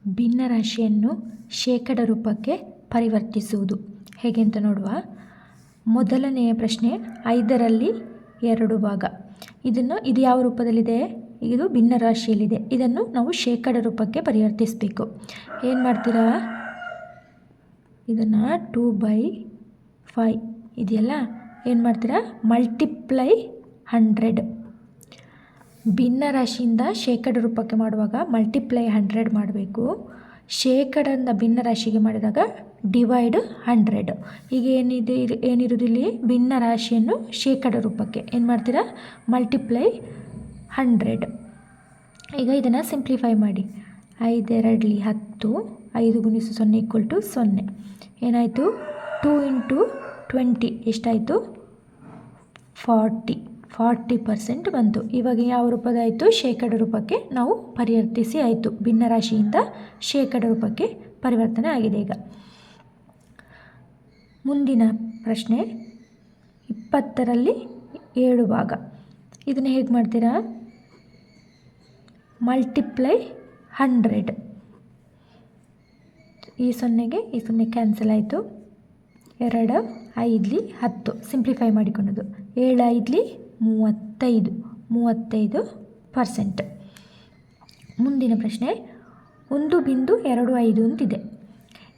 ಭಿನ್ನರಾಶಿಯನ್ನು ಶೇಕಡ ರೂಪಕ್ಕೆ ಪರಿವರ್ತಿಸುವುದು ಹೇಗೆ ಅಂತ ನೋಡುವ. ಮೊದಲನೆಯ ಪ್ರಶ್ನೆ 5ರಲ್ಲಿ 2 ಭಾಗ. ಇದು ಯಾವ ರೂಪದಲ್ಲಿದೆ? ಇದು ಭಿನ್ನರಾಶಿಯಲ್ಲಿದೆ. ಇದನ್ನು ನಾವು ಶೇಕಡ ರೂಪಕ್ಕೆ ಪರಿವರ್ತಿಸಬೇಕು. ಏನು ಮಾಡ್ತೀರಾ? ಇದನ್ನು 2/5 ಇದೆಯಲ್ಲ, ಏನು ಮಾಡ್ತೀರಾ? ಮಲ್ಟಿಪ್ಲೈ 100. ಭಿನ್ನರಾಶಿಯಿಂದ ಶೇಕಡ ರೂಪಕ್ಕೆ ಮಾಡುವಾಗ ಮಲ್ಟಿಪ್ಲೈ 100 ಮಾಡಬೇಕು. ಶೇಕಡದಿಂದ ಭಿನ್ನರಾಶಿಗೆ ಮಾಡಿದಾಗ ಡಿವೈಡ್ 100. ಈಗ ಏನಿರೋದಿಲ್ಲಿ? ಭಿನ್ನರಾಶಿಯನ್ನು ಶೇಕಡ ರೂಪಕ್ಕೆ ಏನು ಮಾಡ್ತೀರಾ? ಮಲ್ಟಿಪ್ಲೈ 100. ಈಗ ಇದನ್ನು ಸಿಂಪ್ಲಿಫೈ ಮಾಡಿ. 5 2 10, 5 × 0 = 0. ಏನಾಯಿತು? 2 × 20 ಎಷ್ಟಾಯಿತು? 40% ಬಂತು. ಇವಾಗ ಯಾವ ರೂಪದಾಯಿತು? ಶೇಕಡ ರೂಪಕ್ಕೆ ನಾವು ಪರಿವರ್ತಿಸಿ ಆಯಿತು. ಭಿನ್ನರಾಶಿಯಿಂದ ಶೇಕಡ ರೂಪಕ್ಕೆ ಪರಿವರ್ತನೆ ಆಗಿದೆ. ಈಗ ಮುಂದಿನ ಪ್ರಶ್ನೆ 20ರಲ್ಲಿ 7 ಭಾಗ. ಇದನ್ನು ಹೇಗೆ ಮಾಡ್ತೀರಾ? ಮಲ್ಟಿಪ್ಲೈ 100. ಈ 0ಗೆ ಈ 0 ಕ್ಯಾನ್ಸಲ್ ಆಯಿತು. 2 5 10 ಸಿಂಪ್ಲಿಫೈ ಮಾಡಿಕೊಳ್ಳೋದು. 7 5 35%. ಮುಂದಿನ ಪ್ರಶ್ನೆ 1.25 ಅಂತಿದೆ.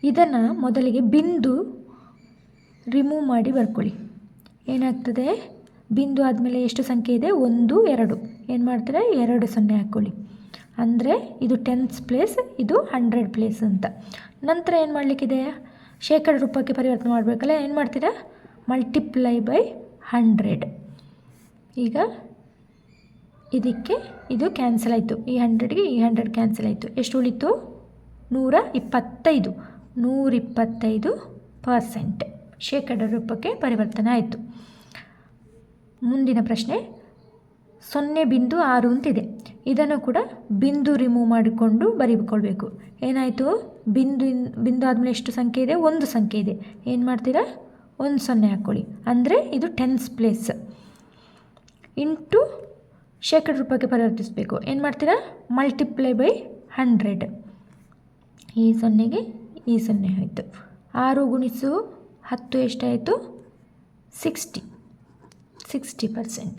ಇದನ್ನು ಮೊದಲಿಗೆ ಬಿಂದು ರಿಮೂವ್ ಮಾಡಿ ಬರ್ಕೊಳ್ಳಿ. ಏನಾಗ್ತದೆ? ಬಿಂದು ಆದಮೇಲೆ ಎಷ್ಟು ಸಂಖ್ಯೆ ಇದೆ? 1 2. ಏನು ಮಾಡ್ತಾರೆ? 2 0 ಹಾಕ್ಕೊಳ್ಳಿ. ಅಂದರೆ ಇದು 10th ಪ್ಲೇಸ್, ಇದು 100 ಪ್ಲೇಸ್ ಅಂತ. ನಂತರ ಏನು ಮಾಡಲಿಕ್ಕಿದೆ? ಶೇಕಡ ರೂಪಕ್ಕೆ ಪರಿವರ್ತನೆ ಮಾಡಬೇಕಲ್ಲ. ಏನು ಮಾಡ್ತೀರಾ? Multiply by 100. ಈಗ ಇದಕ್ಕೆ ಇದು ಕ್ಯಾನ್ಸಲ್ ಆಯಿತು. ಈ 100ಗೆ ಈ 100 ಕ್ಯಾನ್ಸಲ್ ಆಯಿತು. ಎಷ್ಟು ಉಳಿತು? 125%. ಶೇಕಡ ರೂಪಕ್ಕೆ ಪರಿವರ್ತನೆ ಆಯಿತು. ಮುಂದಿನ ಪ್ರಶ್ನೆ 0.6 ಅಂತಿದೆ. ಇದನ್ನು ಕೂಡ ಬಿಂದು ರಿಮೂವ್ ಮಾಡಿಕೊಂಡು ಬರೆದುಕೊಳ್ಬೇಕು. ಏನಾಯಿತು? ಬಿಂದು ಆದಮೇಲೆ ಎಷ್ಟು ಸಂಖ್ಯೆ ಇದೆ? 1 ಸಂಖ್ಯೆ ಇದೆ. ಏನು ಮಾಡ್ತೀರಾ? 1 0 ಹಾಕ್ಕೊಳ್ಳಿ. ಅಂದರೆ ಇದು 10th ಪ್ಲೇಸ್ ಇಂಟು ಶೇಕಡ ರೂಪಕ್ಕೆ ಪರಿವರ್ತಿಸಬೇಕು. ಏನು ಮಾಡ್ತೀರಾ? Multiply by 100. ಈ 0ಗೆ ಈ 0 ಆಯಿತು. 6 × 10 ಎಷ್ಟಾಯಿತು? 60%.